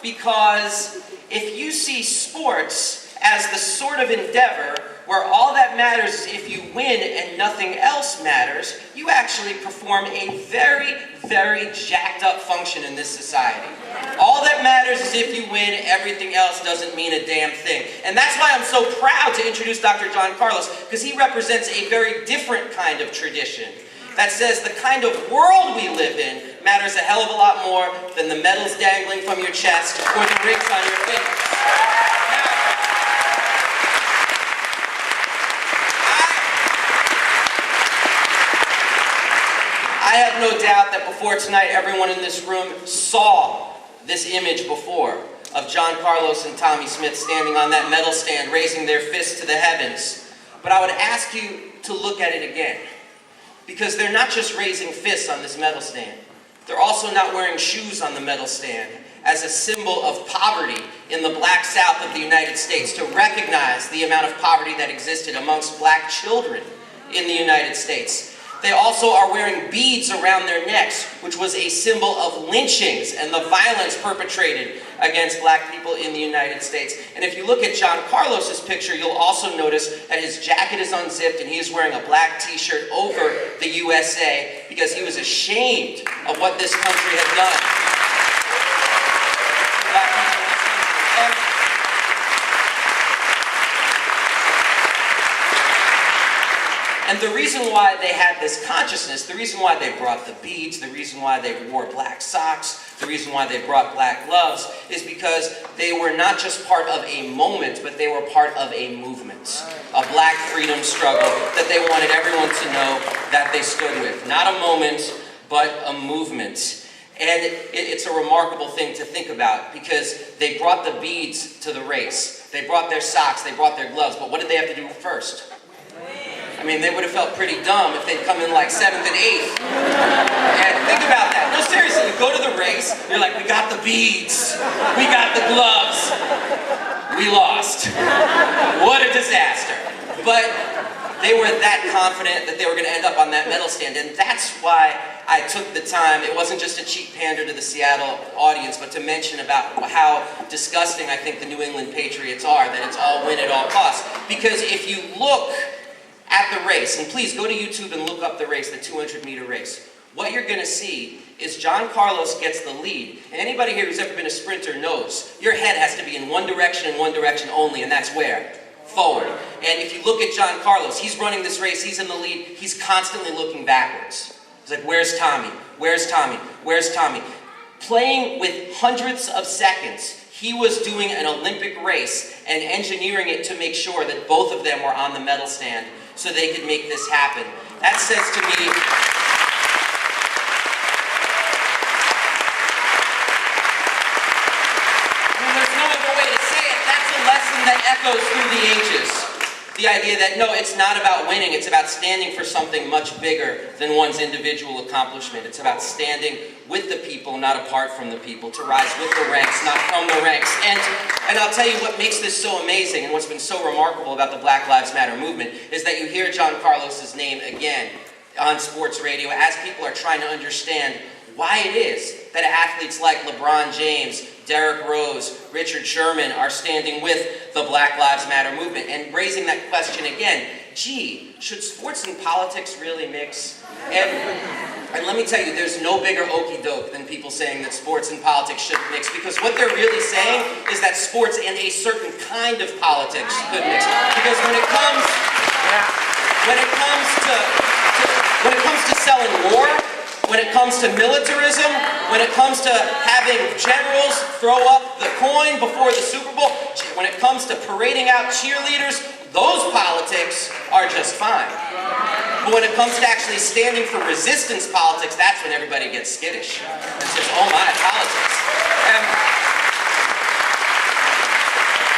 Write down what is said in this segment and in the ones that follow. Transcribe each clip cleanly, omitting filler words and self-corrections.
because if you see sports as the sort of endeavor where all that matters is if you win and nothing else matters, you actually perform a very, very jacked up function in this society. All that matters is if you win, everything else doesn't mean a damn thing. And that's why I'm so proud to introduce Dr. John Carlos, because he represents a very different kind of tradition that says the kind of world we live in matters a hell of a lot more than the medals dangling from your chest or the rings on your fingers. I have no doubt that before tonight, everyone in this room saw this image before of John Carlos and Tommy Smith standing on that medal stand, raising their fists to the heavens. But I would ask you to look at it again, because they're not just raising fists on this medal stand. They're also not wearing shoes on the medal stand as a symbol of poverty in the black South of the United States, to recognize the amount of poverty that existed amongst black children in the United States. They also are wearing beads around their necks, which was a symbol of lynchings and the violence perpetrated against black people in the United States. And if you look at John Carlos's picture, you'll also notice that his jacket is unzipped and he is wearing a black t-shirt over the USA because he was ashamed of what this country had done. And the reason why they had this consciousness, the reason why they brought the beads, the reason why they wore black socks, the reason why they brought black gloves, is because they were not just part of a moment, but they were part of a movement, a black freedom struggle that they wanted everyone to know that they stood with. Not a moment, but a movement. And it's a remarkable thing to think about, because they brought the beads to the race. They brought their socks, they brought their gloves, but what did they have to do first? I mean, they would have felt pretty dumb if they'd come in like 7th and 8th. And think about that. No, seriously, you go to the race, you're like, we got the beads, we got the gloves, we lost. What a disaster. But they were that confident that they were going to end up on that medal stand, and that's why I took the time. It wasn't just a cheap pander to the Seattle audience, but to mention about how disgusting I think the New England Patriots are, that it's all win at all costs. Because if you look at the race, and please go to YouTube and look up the race, the 200-meter race, what you're going to see is John Carlos gets the lead. And anybody here who's ever been a sprinter knows your head has to be in one direction and one direction only, and that's where? Forward. And if you look at John Carlos, he's running this race, he's in the lead, he's constantly looking backwards. He's like, where's Tommy? Where's Tommy? Where's Tommy? Playing with hundreds of seconds, he was doing an Olympic race and engineering it to make sure that both of them were on the medal stand so they could make this happen. That says to me, there's no other way to say it. That's a lesson that echoes through the ages. The idea that, no, it's not about winning, it's about standing for something much bigger than one's individual accomplishment. It's about standing with the people, not apart from the people, to rise with the ranks, not from the ranks. And I'll tell you what makes this so amazing, and what's been so remarkable about the Black Lives Matter movement, is that you hear John Carlos's name again on sports radio as people are trying to understand why it is that athletes like LeBron James, Derrick Rose, Richard Sherman are standing with the Black Lives Matter movement and raising that question again. Gee, should sports and politics really mix? And let me tell you, there's no bigger okey doke than people saying that sports and politics should mix, because what they're really saying is that sports and a certain kind of politics could mix. Because when it comes to selling war, when it comes to militarism, when it comes to having generals throw up the coin before the Super Bowl, when it comes to parading out cheerleaders, those politics are just fine. But when it comes to actually standing for resistance politics, that's when everybody gets skittish and says, oh my, politics.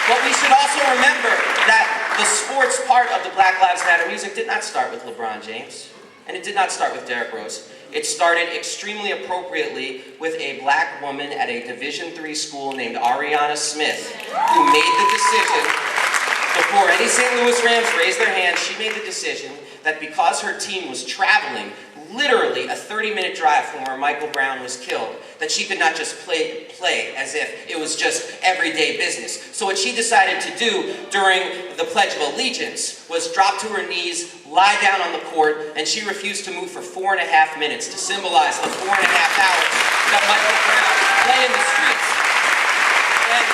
But we should also remember that the sports part of the Black Lives Matter music did not start with LeBron James, and it did not start with Derrick Rose. It started extremely appropriately with a black woman at a Division III school named Ariana Smith, who made the decision, before any St. Louis Rams raised their hands, she made the decision that because her team was traveling literally a 30-minute drive from where Michael Brown was killed, that she could not just play as if it was just everyday business. So what she decided to do during the Pledge of Allegiance was drop to her knees, lie down on the court, and she refused to move for 4.5 minutes to symbolize the 4.5 hours that Michael Brown lay in the streets. And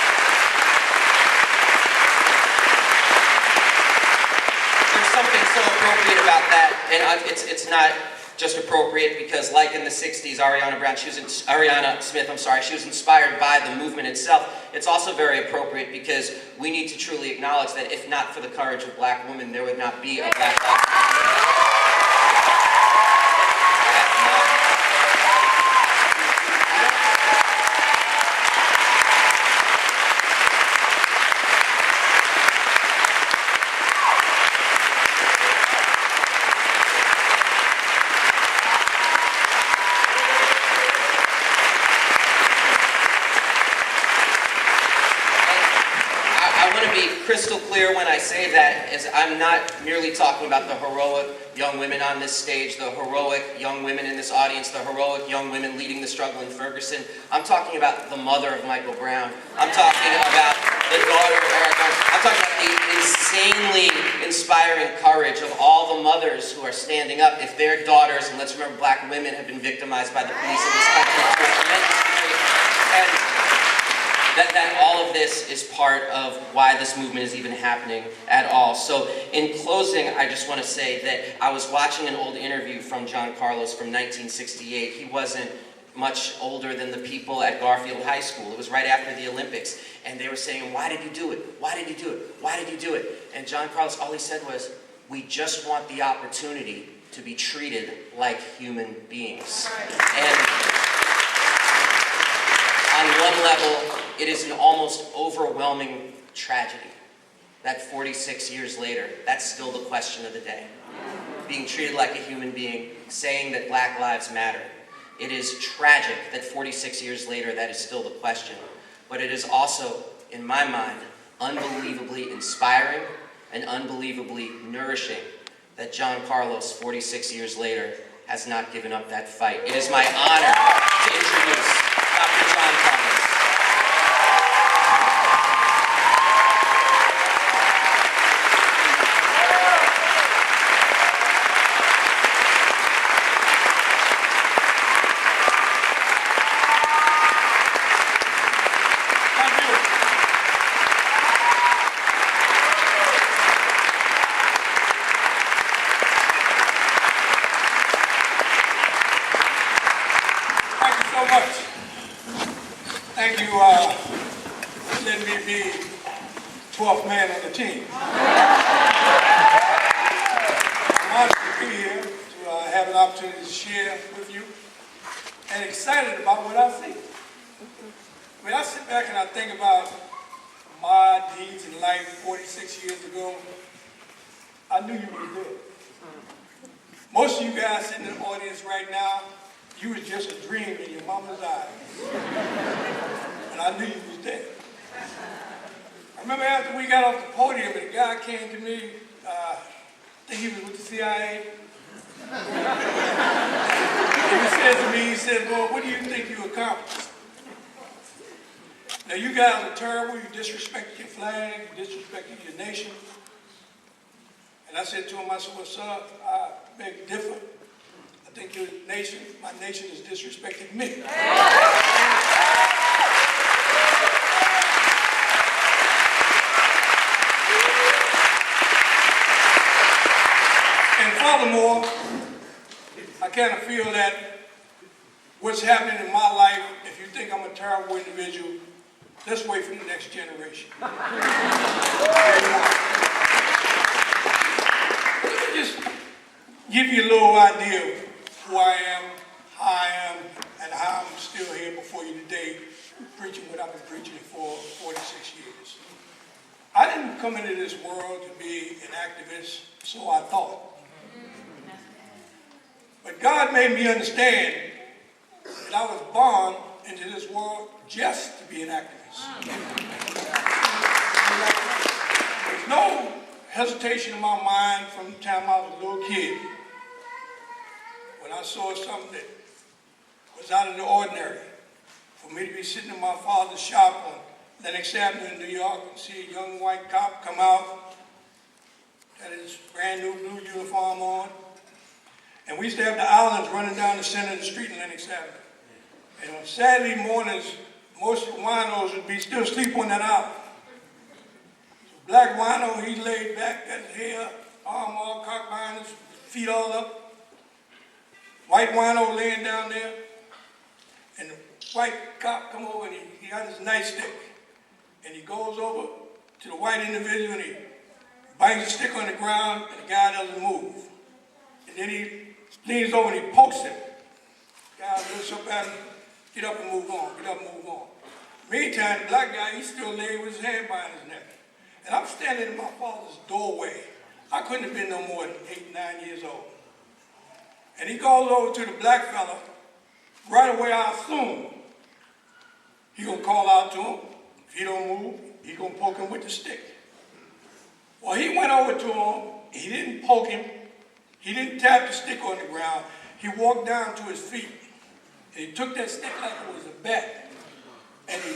there's something so appropriate about that, and it's not just appropriate because, like in the 60s, Ariana Smith, she was inspired by the movement itself. It's also very appropriate because we need to truly acknowledge that if not for the courage of black women, there would not be a Black Lives Matter. Crystal clear when I say that, is I'm not merely talking about the heroic young women on this stage, the heroic young women in this audience, the heroic young women leading the struggle in Ferguson. I'm talking about the mother of Michael Brown. I'm talking about the daughter of Eric. I'm talking about the insanely inspiring courage of all the mothers who are standing up if their daughters, and let's remember black women have been victimized by the police in this country for tremendously, and that all of this is part of why this movement is even happening at all. So in closing, I just want to say that I was watching an old interview from John Carlos from 1968. He wasn't much older than the people at Garfield High School. It was right after the Olympics. And they were saying, why did you do it? Why did you do it? Why did you do it? And John Carlos, all he said was, we just want the opportunity to be treated like human beings. And on one level, it is an almost overwhelming tragedy that 46 years later, that's still the question of the day. Being treated like a human being, saying that Black Lives Matter. It is tragic that 46 years later, that is still the question. But it is also, in my mind, unbelievably inspiring and unbelievably nourishing that John Carlos, 46 years later, has not given up that fight. It is my honor to introduce Dr. John Carlos. Thank you for letting me be 12th man on the team. I'm honored to be here to have an opportunity to share with you and excited about what I see. When I sit back and I think about my deeds in life 46 years ago, I knew you were there. Most of you guys sitting in the audience right now, you was just a dream in your mama's eyes. And I knew you was there. I remember after we got off the podium and the guy came to me, I think he was with the CIA. And he said to me, he said, well, what do you think you accomplished? Now you guys are terrible, you disrespected your flag, you disrespected your nation. And I said to him, I said, well, sir, I beg to differ. I think your nation, my nation has disrespected me. And furthermore, I kind of feel that what's happening in my life, if you think I'm a terrible individual, let's wait for the next generation. Let me just give you a little idea of who I am, how I am, and how I'm still here before you today, preaching what I've been preaching for 46 years. I didn't come into this world to be an activist, so I thought. But God made me understand that I was born into this world just to be an activist. There's no hesitation in my mind from the time I was a little kid. When I saw something that was out of the ordinary. For me to be sitting in my father's shop on Lenox Avenue in New York and see a young white cop come out, had his brand new blue uniform on. And we used to have the islands running down the center of the street in Lenox Avenue. And on Saturday mornings, most of the winos would be still asleep on that island. So black wino, he laid back, got his hair, arm all cocked behind his feet all up. White wino laying down there. And the white cop come over and he got his nightstick. And he goes over to the white individual and he bangs the stick on the ground and the guy doesn't move. And then he leans over and he pokes him. The guy looks up at him, get up and move on, get up and move on. Meantime, the black guy, he still laying with his hand behind his neck. And I'm standing in my father's doorway. I couldn't have been no more than 8, 9 years old. And he goes over to the black fella. Right away, I assume he gonna call out to him. If he don't move, he gonna poke him with the stick. Well, he went over to him. He didn't poke him. He didn't tap the stick on the ground. He walked down to his feet. And he took that stick like it was a bat. And he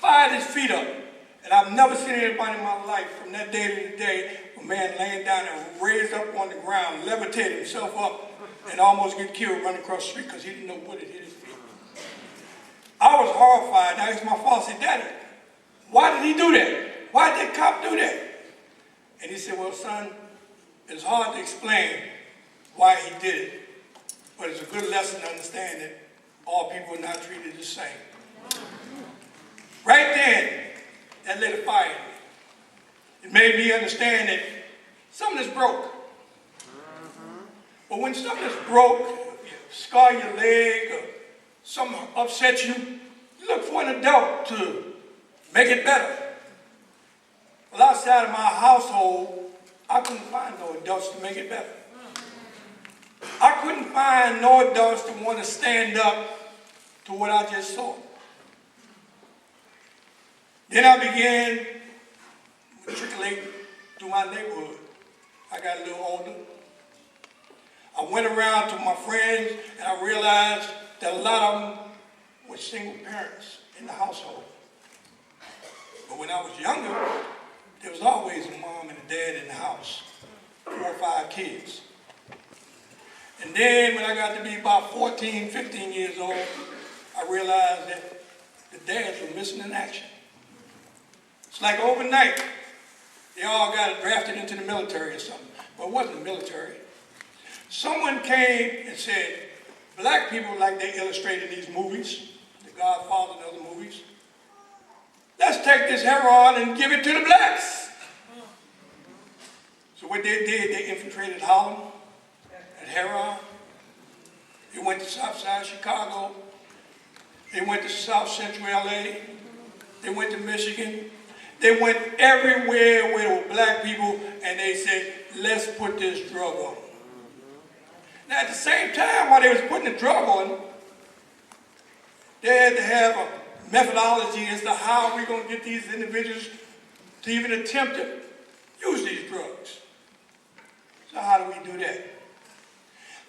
fired his feet up. And I've never seen anybody in my life from that day to the day, a man laying down and raised up on the ground, levitated himself up, and almost get killed running across the street because he didn't know what had hit his feet. I was horrified. I asked my father, I said, Daddy, why did he do that? Why did that cop do that? And he said, well, son, it's hard to explain why he did it, but it's a good lesson to understand that all people are not treated the same. Right then, that lit a fire in me. It made me understand that something is broke. But when something is broke, you scar your leg or something upsets you, you look for an adult to make it better. Well, outside of my household, I couldn't find no adults to make it better. I couldn't find no adults to want to stand up to what I just saw. Then I began to matriculate through my neighborhood. I got a little older. I went around to my friends and I realized that a lot of them were single parents in the household. But when I was younger, there was always a mom and a dad in the house, 4 or 5 kids. And then when I got to be about 14, 15 years old, I realized that the dads were missing in action. It's like overnight, they all got drafted into the military or something. But it wasn't the military. Someone came and said, black people, like they illustrated in these movies, The Godfather and other movies, let's take this heroin and give it to the blacks. So what they did, they infiltrated Harlem and heroin. They went to Southside Chicago. They went to South Central LA. They went to Michigan. They went everywhere where there were black people and they said, let's put this drug on them. Now at the same time, while they was putting the drug on them, they had to have a methodology as to how we're going to get these individuals to even attempt to use these drugs. So how do we do that?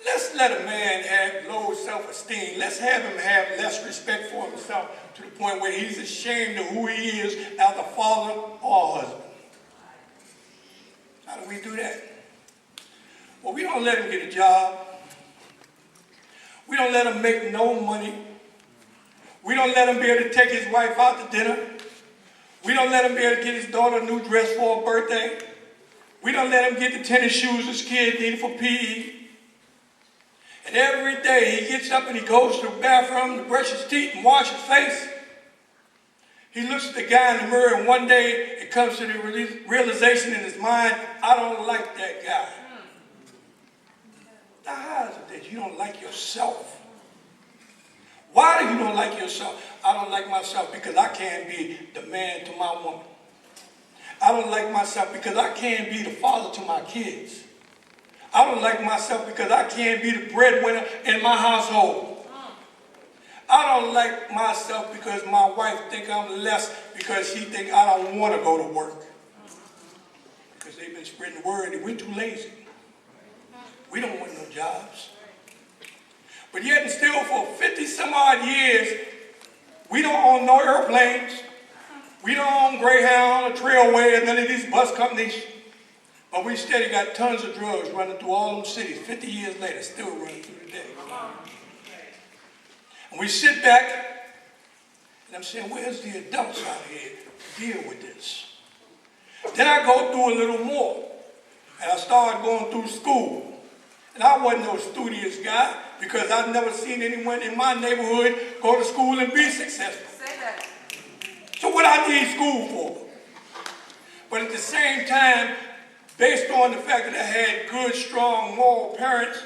Let's let a man have low self-esteem. Let's have him have less respect for himself to the point where he's ashamed of who he is as a father or a husband. How do we do that? Well, we don't let him get a job. We don't let him make no money. We don't let him be able to take his wife out to dinner. We don't let him be able to get his daughter a new dress for her birthday. We don't let him get the tennis shoes his kid needed for PE. And every day he gets up and he goes to the bathroom to brush his teeth and wash his face. He looks at the guy in the mirror and one day it comes to the realization in his mind, I don't like that guy. Now how is it that you don't like yourself? Why do you don't like yourself? I don't like myself because I can't be the man to my woman. I don't like myself because I can't be the father to my kids. I don't like myself because I can't be the breadwinner in my household. I don't like myself because my wife thinks I'm less because she thinks I don't want to go to work. Because they've been spreading the word that we're too lazy. We don't want no jobs. But yet and still for 50 some odd years, we don't own no airplanes. We don't own Greyhound or Trailway or none of these bus companies. But we steady got tons of drugs running through all them cities. 50 years later, still running through today. And we sit back, and I'm saying, where's the adults out here to deal with this? Then I go through a little more, and I started going through school. And I wasn't no studious guy, because I've never seen anyone in my neighborhood go to school and be successful. Say that. So what I need school for? But at the same time, based on the fact that I had good, strong, moral parents,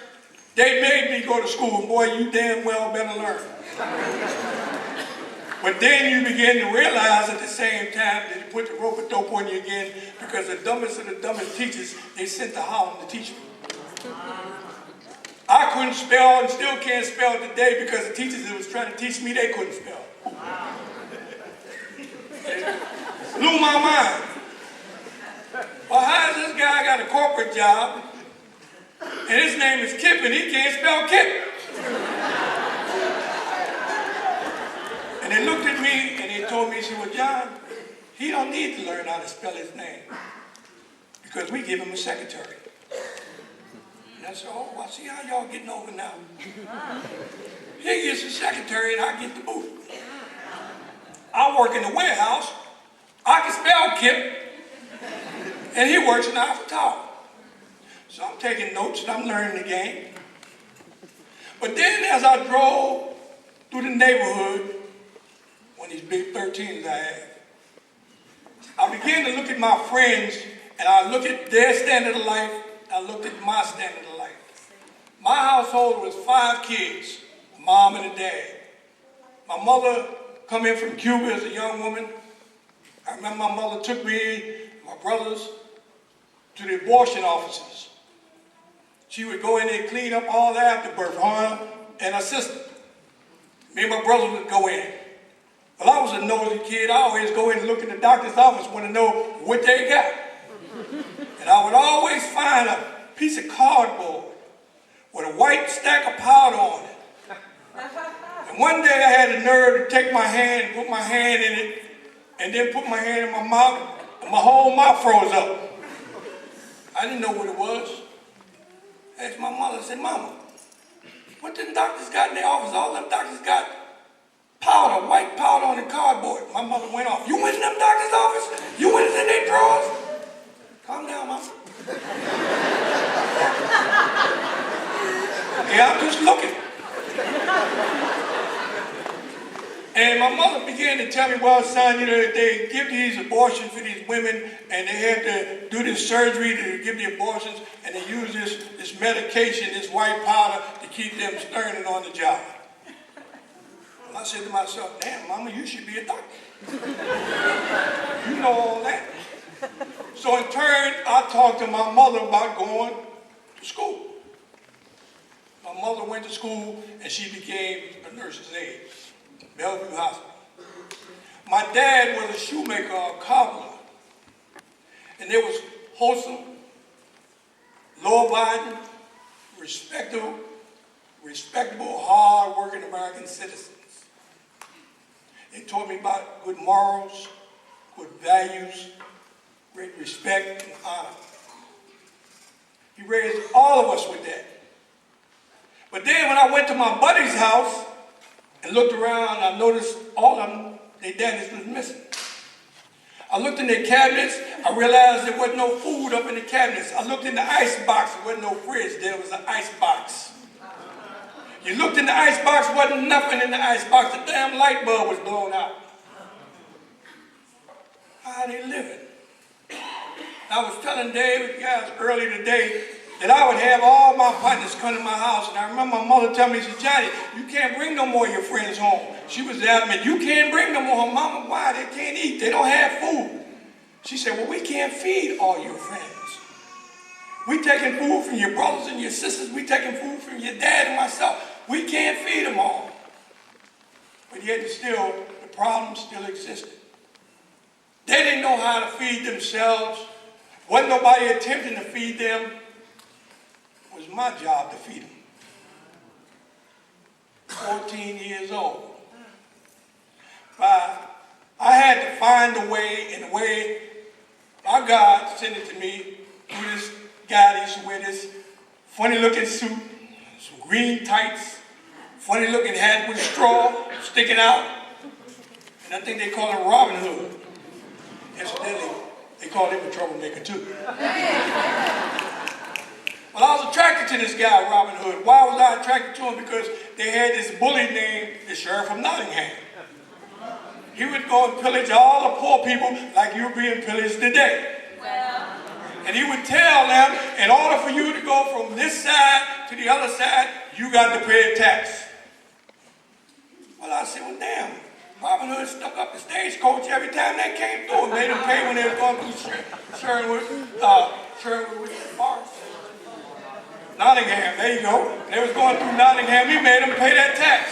they made me go to school. And boy, you damn well better learn. But then you begin to realize at the same time that you put the rope a dope on you again, because the dumbest of the dumbest teachers, they sent to Holland to teach me. I couldn't spell and still can't spell today because the teachers that was trying to teach me, they couldn't spell. It blew my mind. Well, how does this guy got a corporate job, and his name is Kip, and he can't spell Kip? And they looked at me, and they told me, they said, well, John, he don't need to learn how to spell his name, because we give him a secretary. And I said, oh, I see how y'all getting over now. He gets a secretary, and I get the boot. I work in the warehouse. I can spell Kip. And he works in Eiffel Tower. So I'm taking notes and I'm learning the game. But then as I drove through the neighborhood, one of these big 13s I had, I began to look at my friends, and I looked at their standard of life, I looked at my standard of life. My household was 5 kids, a mom and a dad. My mother come in from Cuba as a young woman. I remember my mother took me, my brothers, to the abortion offices. She would go in there and clean up all the afterbirth, her and her sister. Me and my brother would go in. Well, I was a nosy kid. I always go in and look in the doctor's office, want to know what they got. And I would always find a piece of cardboard with a white stack of powder on it. And one day I had the nerve to take my hand and put my hand in it, and then put my hand in my mouth, and my whole mouth froze up. I didn't know what it was. I asked my mother, I said, Mama, what them doctors got in their office? All them doctors got powder, white powder on the cardboard. My mother went off. You went in them doctor's office? You went in their drawers? Calm down, Mama. Yeah, I'm just looking. And my mother began to tell me, well, son, you know, they give these abortions for these women, and they have to do this surgery to give the abortions, and they use this medication, this white powder, to keep them standing on the job. Well, I said to myself, damn, Mama, you should be a doctor. You know all that. So in turn, I talked to my mother about going to school. My mother went to school, and she became a nurse's aide. Bellevue Hospital. My dad was a shoemaker, a cobbler. And there was wholesome, law-abiding, respectable, hard-working American citizens. They taught me about good morals, good values, great respect and honor. He raised all of us with that. But then when I went to my buddy's house, and looked around, I noticed all of them, their daddies was missing. I looked in their cabinets, I realized there wasn't no food up in the cabinets. I looked in the ice box, there wasn't no fridge, there was an ice box. You looked in the ice box, wasn't nothing in the ice box, the damn light bulb was blown out. How are they living? I was telling Dave, guys, earlier today, that I would have all my partners come to my house. And I remember my mother telling me, she said, Johnny, you can't bring no more of your friends home. She was adamant, you can't bring no more home. Mama, why? They can't eat. They don't have food. She said, well, we can't feed all your friends. We taking food from your brothers and your sisters. We taking food from your dad and myself. We can't feed them all. But yet still, the problem still existed. They didn't know how to feed themselves. Wasn't nobody attempting to feed them. It was my job to feed them. 14 years old. But I had to find a way, and the way my God sent it to me through this guy that used to wear this funny looking suit, some green tights, funny looking hat with a straw sticking out. And I think they call him Robin Hood. Incidentally, they called him a troublemaker too. Well, I was attracted to this guy, Robin Hood. Why was I attracted to him? Because they had this bully named the Sheriff of Nottingham. He would go and pillage all the poor people like you're being pillaged today. And he would tell them, in order for you to go from this side to the other side, you got to pay a tax. Well, I said, well, damn. Robin Hood stuck up the stagecoach every time they came through and made them pay when they were going through Sherwood Forest. Nottingham, there you go. They was going through Nottingham, he made them pay that tax.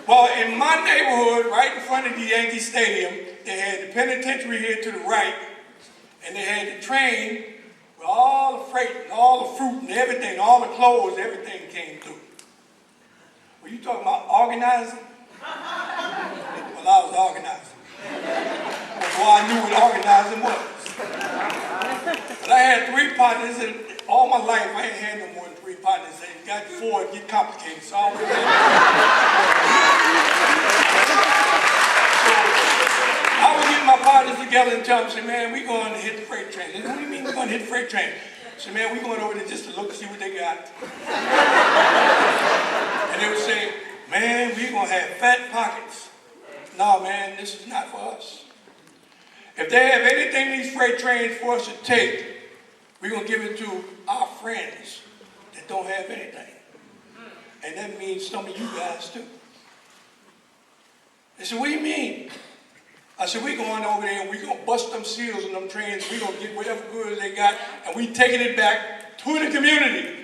Well, in my neighborhood, right in front of the Yankee Stadium, they had the penitentiary here to the right, and they had the train with all the freight and all the fruit and everything, all the clothes, everything came through. Were you talking about organizing? Well, I was organizing. Before I knew what organizing was. But I had 3 partners, and all my life I ain't had no more than 3 partners. They got 4, it get complicated. So I was getting my partners together and tell them, say, man, we going to hit the freight train. They said, what do you mean we're going to hit the freight train? I said, man, we going over there just to look and see what they got. And they would say, man, we going to have fat pockets. No, man, this is not for us. If they have anything these freight trains for us to take, we're going to give it to our friends that don't have anything. And that means some of you guys too. They said, what do you mean? I said, we're going over there and we're going to bust them seals on them trains. We're going to get whatever goods they got and we taking it back to the community.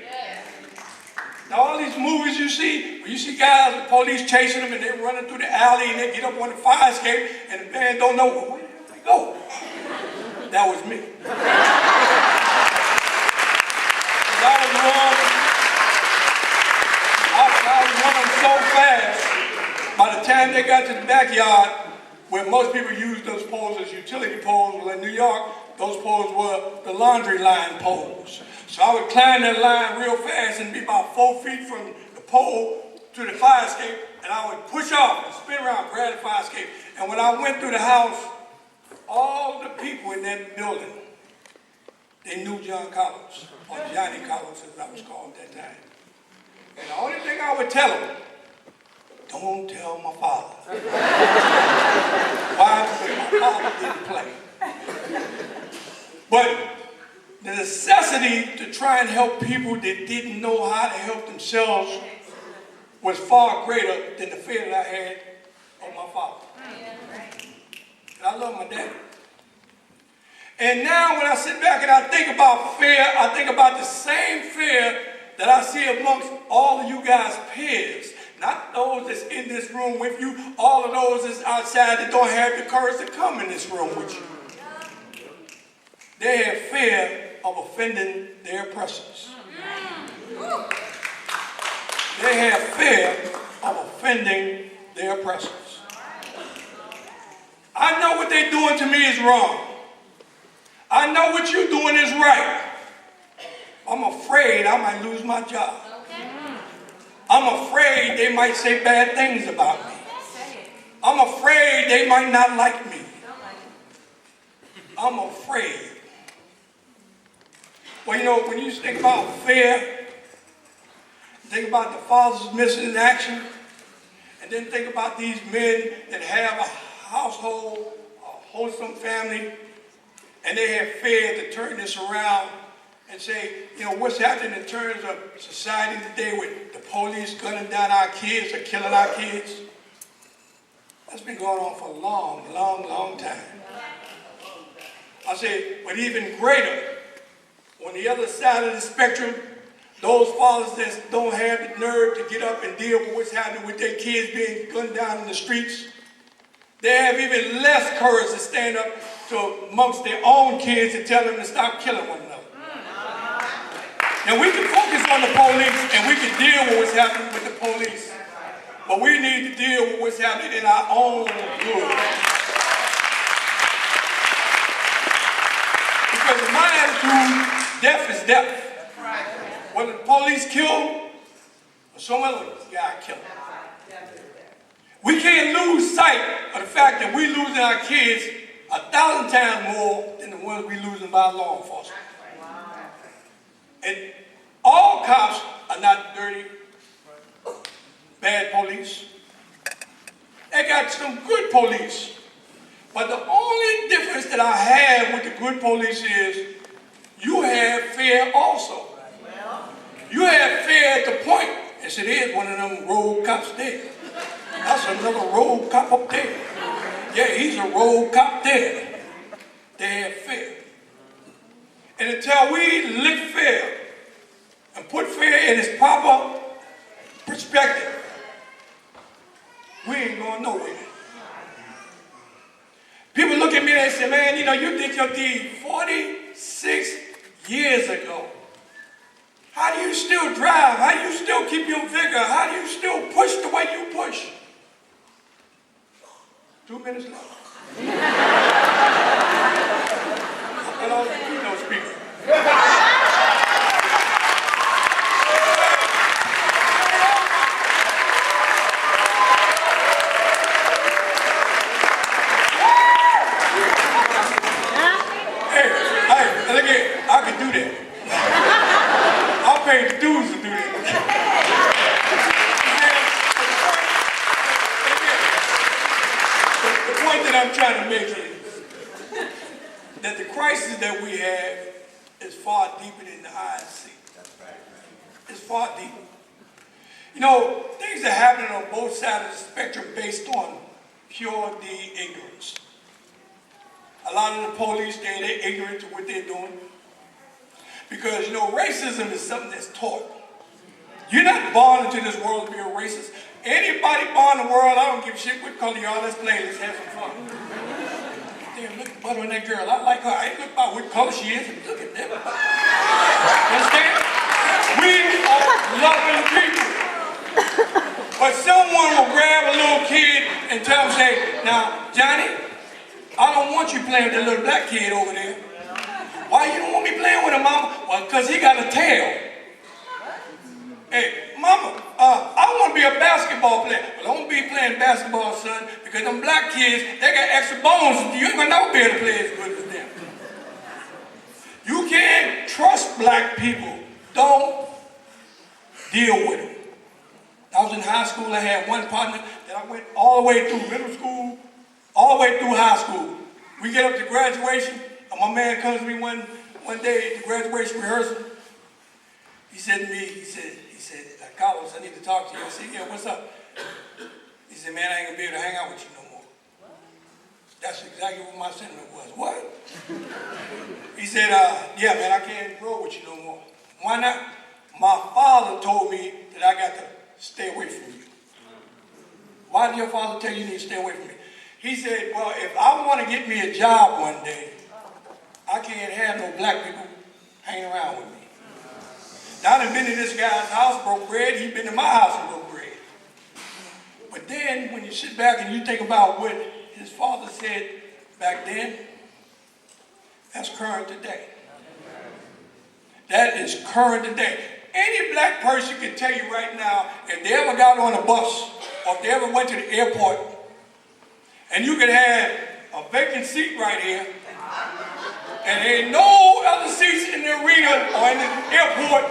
Now, all these movies you see, where you see guys, the police chasing them, and they're running through the alley, and they get up on the fire escape, and the man don't know, well, where the hell they go? That was me. I was running so fast, by the time they got to the backyard, where most people use those poles as utility poles, well, in New York, those poles were the laundry line poles. So I would climb that line real fast and be about 4 feet from the pole to the fire escape, and I would push off and spin around, grab the fire escape. And when I went through the house, all the people in that building, they knew John Collins, or Johnny Collins as I was called at that time. And the only thing I would tell them, don't tell my father. Why? Because my father didn't play. But the necessity to try and help people that didn't know how to help themselves was far greater than the fear that I had of my father. And I love my daddy. And now when I sit back and I think about fear, I think about the same fear that I see amongst all of you guys' peers. Not those that's in this room with you, all of those that's outside that don't have the courage to come in this room with you. They have fear of offending their oppressors. They have fear of offending their oppressors. I know what they're doing to me is wrong. I know what you're doing is right. I'm afraid I might lose my job. I'm afraid they might say bad things about me. I'm afraid they might not like me. I'm afraid. Well, you know, when you think about fear, think about the fathers missing in action, and then think about these men that have a household, a wholesome family, and they have fear to turn this around and say, you know, what's happening in terms of society today with the police gunning down our kids or killing our kids? That's been going on for a long, long, long time. I say, but even greater, on the other side of the spectrum, those fathers that don't have the nerve to get up and deal with what's happening with their kids being gunned down in the streets, they have even less courage to stand up to amongst their own kids and tell them to stop killing one another. Now we can focus on the police and we can deal with what's happening with the police. But we need to deal with what's happening in our own hood. Because in my attitude, death is death. Whether the police kill him or some other guy kill him. We can't lose sight of the fact that we're losing our kids 1,000 times more than the ones we're losing by law enforcement. And all cops are not dirty, bad police. They got some good police. But the only difference that I have with the good police is you have fear also. You have fear at the point, as it is one of them rogue cops there. That's another rogue cop up there. Yeah, he's a rogue cop there. They have fear. And until we lift fear and put fear in its proper perspective, we ain't going nowhere. People look at me and they say, man, you know, you did your deed 46 years ago. How do you still drive? How do you still keep your vigor? How do you still push the way you push? 2 minutes left. I don't do no speaking. Hey, look here, I can do that. I'll pay the dues to do that. The point that I'm trying to make is that the crisis that we have is far deeper than the eyes see. It's far deeper. You know, things are happening on both sides of the spectrum based on pure ignorance. A lot of the police, they're ignorant to what they're doing. Because, you know, racism is something that's taught. You're not born into this world to be a racist. Anybody born in the world, I don't give a shit what color you are. Let's play, let's have some fun. Damn, look at the butter on that girl. I like her. I ain't look about what color she is. Look at that. You understand? We are loving people. But someone will grab a little kid and tell him, say, now, Johnny, I don't want you playing with that little black kid over there. Why you don't want me playing with him, mama? Well, because he got a tail. Hey, mama, I want to be a basketball player. Well, don't be playing basketball, son, because them black kids, they got extra bones. You ain't going to never be able to play as good as them. You can't trust black people. Don't deal with them. I was in high school. I had one partner that I went all the way through middle school, all the way through high school. We get up to graduation, and my man comes to me one day at the graduation rehearsal. He said to me, he said, Carlos, I need to talk to you. I said, yeah, what's up? He said, man, I ain't gonna be able to hang out with you no more. That's exactly what my sentiment was. What? He said, yeah, man, I can't grow with you no more. Why not? My father told me that I got to stay away from you. Why did your father tell you you need to stay away from me? He said, well, if I want to get me a job one day, I can't have no black people hanging around with me. Now, I've been to this guy's house, broke bread. He's been to my house and broke bread. But then, when you sit back and you think about what his father said back then, that's current today. That is current today. Any black person can tell you right now, if they ever got on a bus, or if they ever went to the airport, and you could have a vacant seat right here, and there ain't no other seats in the arena or in the airport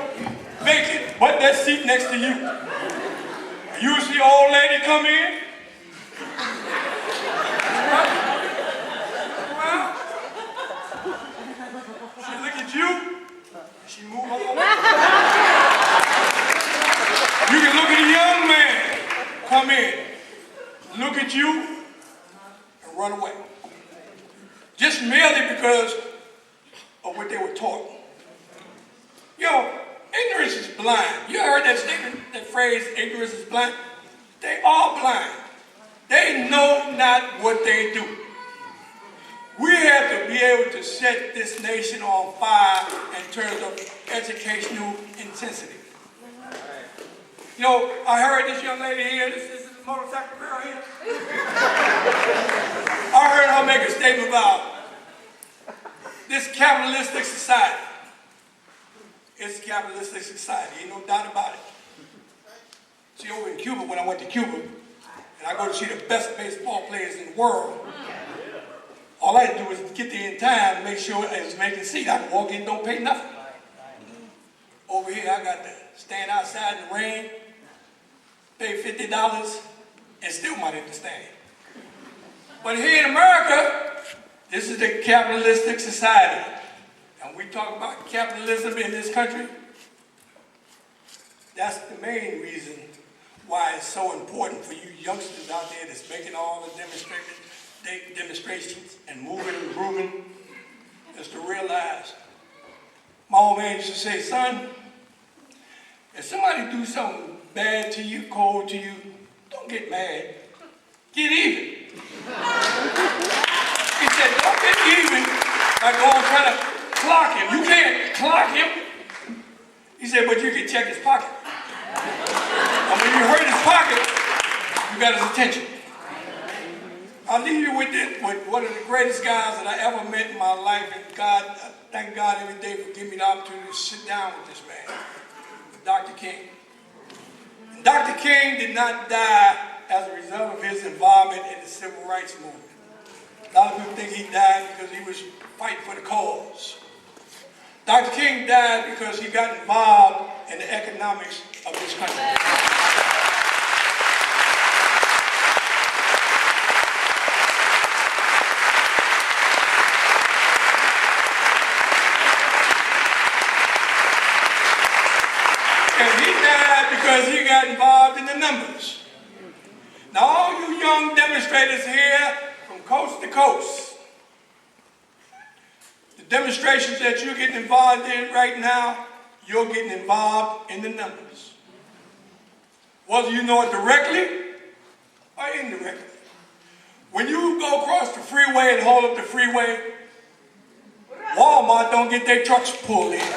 vacant but that seat next to you. You see an old lady come in. Well, she look at you, and she move on. You can look at a young man come in, look at you, and run away. Just merely because of what they were taught. You know, ignorance is blind. You heard that statement, that phrase, ignorance is blind? They are blind. They know not what they do. We have to be able to set this nation on fire in terms of educational intensity. You know, I heard this young lady here, this motorcycle girl here? I heard her make a statement about this capitalistic society. It's a capitalistic society, ain't no doubt about it. See, over in Cuba, when I went to Cuba, and I go to see the best baseball players in the world, all I had to do was get there in time and make sure it was vacant seat. I could walk in, don't pay nothing. Over here, I got to stand outside in the rain, pay $50, and still might have to stand. But here in America, this is the capitalistic society. And we talk about capitalism in this country. That's the main reason why it's so important for you youngsters out there that's making all the demonstrations and moving and grooving, is to realize, my old man used to say, son, if somebody do something bad to you, cold to you, don't get mad, get even. He said, don't get even by going trying to clock him. You can't clock him. He said, but you can check his pocket. And when you hurt his pocket, you got his attention. I'll leave you with this, with one of the greatest guys that I ever met in my life, and God, I thank God every day for giving me the opportunity to sit down with this man, Dr. King. And Dr. King did not die as a result of his involvement in the civil rights movement. A lot of people think he died because he was fighting for the cause. Dr. King died because he got involved in the economics of this country. And he died because he got involved in the numbers. Now all you young demonstrators here from coast to coast, the demonstrations that you're getting involved in right now, you're getting involved in the numbers. Whether you know it directly or indirectly. When you go across the freeway and hold up the freeway, Walmart don't get their trucks pulled in. When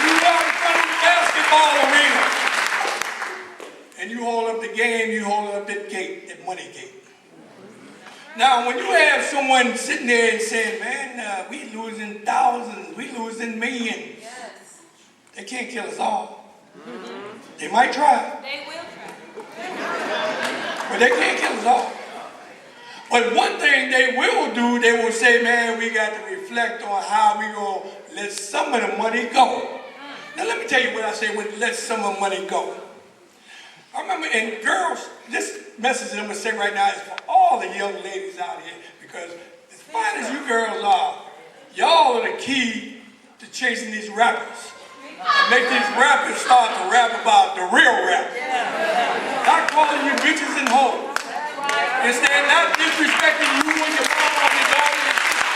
you walk in front of the basketball arena and you hold up the game, you hold up that gate, that money gate. Now, when you have someone sitting there and saying, man, we losing thousands, we losing millions, yes. They can't kill us all. Mm-hmm. They might try. They will try. But they can't kill us all. But one thing they will do, they will say, man, we got to reflect on how we going to let some of the money go. Now, let me tell you what I say when let some of the money go. I remember, and girls, this message I'm going to say right now is for all the young ladies out here, because as fine as you girls are, y'all are the key to chasing these rappers. And make these rappers start to rap about the real rap. Not calling you bitches and hoes. Instead, not disrespecting you and your mama and your daughter and your sister.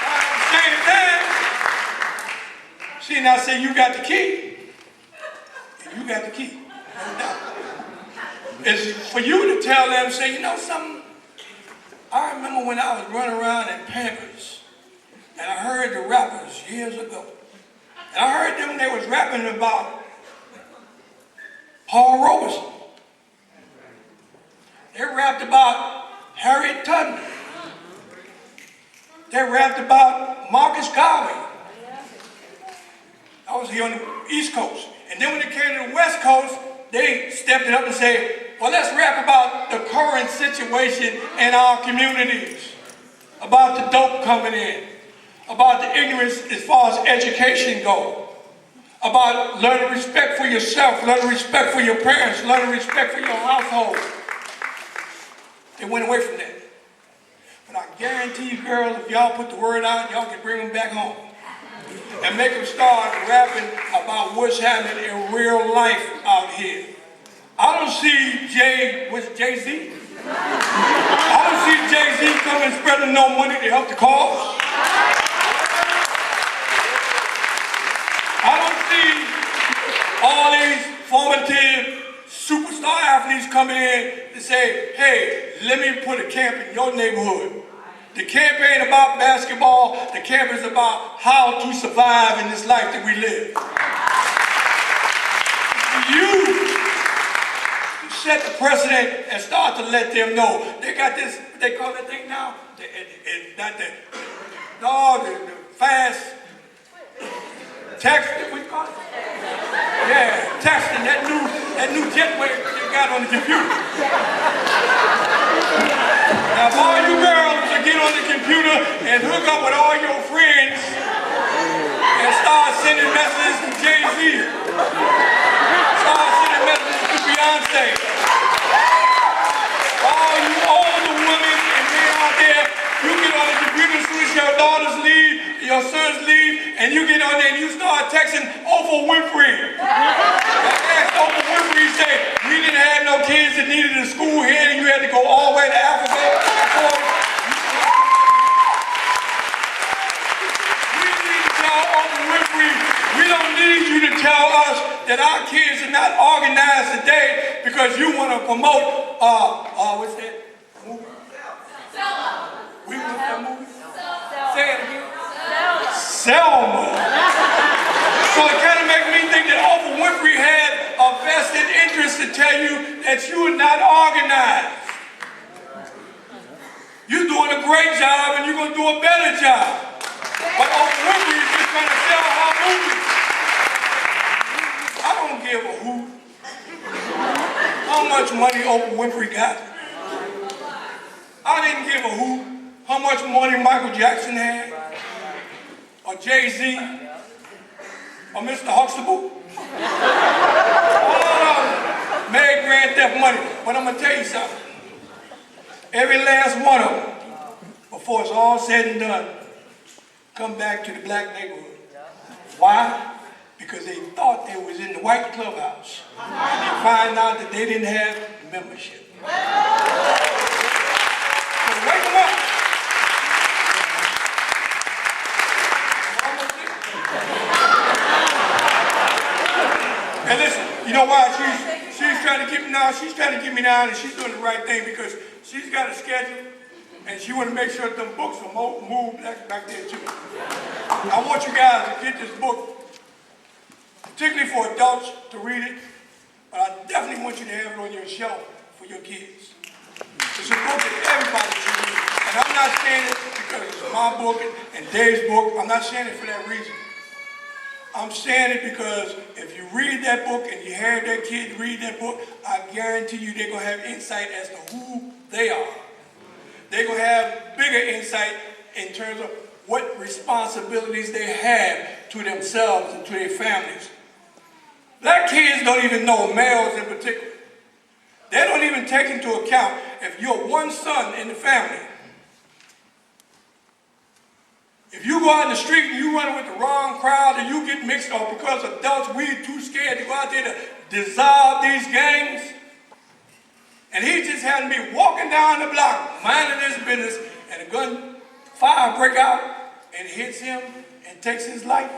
At the same time, see, now say you got the key. And you got the key. No doubt. It's for you to tell them, say, you know something? I remember when I was running around in Pampers, and I heard the rappers years ago. And I heard them, they was rapping about Paul Robeson. They rapped about Harriet Tubman. They rapped about Marcus Garvey. I was here on the East Coast. And then when they came to the West Coast, they stepped it up and said, well, let's rap about the current situation in our communities, about the dope coming in, about the ignorance as far as education goes, about learning respect for yourself, learning respect for your parents, learning respect for your household. They went away from that. But I guarantee you, girls, if y'all put the word out, y'all can bring them back home and make them start rapping about what's happening in real life out here. I don't see Jay-Z? I don't see Jay-Z coming spreading no money to help the cause. I don't see all these formative superstar athletes coming in to say, hey, let me put a camp in your neighborhood The camp ain't about basketball. The camp is about how to survive in this life that we live. You set the precedent and start to let them know. They got this, they call that thing now, the fast text, what you call it? Yeah, texting, that new jetway they got on the computer. Now, if all you girls to get on the computer and hook up with all your friends and start sending messages to Jay-Z, start sending messages to Beyonce, all you older women and men out there, you get on the computer as soon as your daughters leave, your sons leave, and you get on there and you start texting Oprah Winfrey. Ask Oprah Winfrey, say, we didn't have no kids that needed a school here, and you had to go all the way to Africa. We need to tell Oprah Winfrey, we don't need you to tell us that our kids are not organized today because you want to promote, what's that movie? Selma. We want that movie? Say it again. Selma. So it kind of makes me think that Oprah Winfrey had a vested interest to tell you that you are not organized. You're doing a great job and you're going to do a better job. But Oprah Winfrey is just trying to sell her movies. I don't give a hoot how much money Oprah Winfrey got. I didn't give a hoot how much money Michael Jackson had, or Jay-Z, or Mr. Huxtable. All of them made grand theft money. But I'm going to tell you something. Every last one of them, before it's all said and done, come back to the black neighborhood. Why? Because they thought they was in the white clubhouse. And they find out that they didn't have membership. So wake them up. And listen, you know why she's trying to keep me down? She's trying to keep me down, and she's doing the right thing because she's got a schedule, and she want to make sure that them books are moved back there too. I want you guys to get this book, particularly for adults to read it, but I definitely want you to have it on your shelf for your kids. It's a book that everybody should read, and I'm not saying it because it's my book and Dave's book. I'm not saying it for that reason. I'm saying it because if you read that book and you have that kid read that book, I guarantee you they're going to have insight as to who they are. They're going to have bigger insight in terms of what responsibilities they have to themselves and to their families. Black kids don't even know, males in particular. They don't even take into account if you're one son in the family. If you go out in the street and you run with the wrong crowd and you get mixed up because adults, we're too scared to go out there to dissolve these gangs. And he just happened to be walking down the block, minding his business, and a gunfire break out and hits him and takes his life.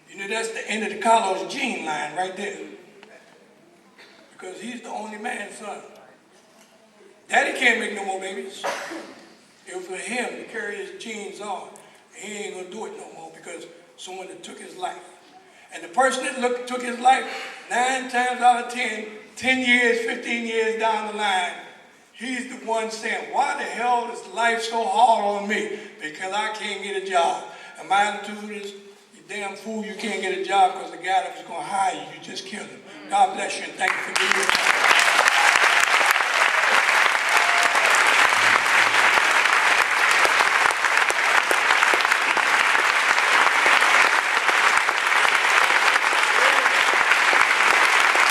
You know, that's the end of the Carlos Jean line right there. Because he's the only man's son. Daddy can't make no more babies. It was for him to carry his genes on. He ain't gonna do it no more because someone that took his life. And the person that took his life 9 times out of 10, 10 years, 15 years down the line, he's the one saying, why the hell is life so hard on me? Because I can't get a job. And my attitude is, you damn fool, you can't get a job because the guy that was gonna hire you, you just killed him. God bless you and thank you for being here.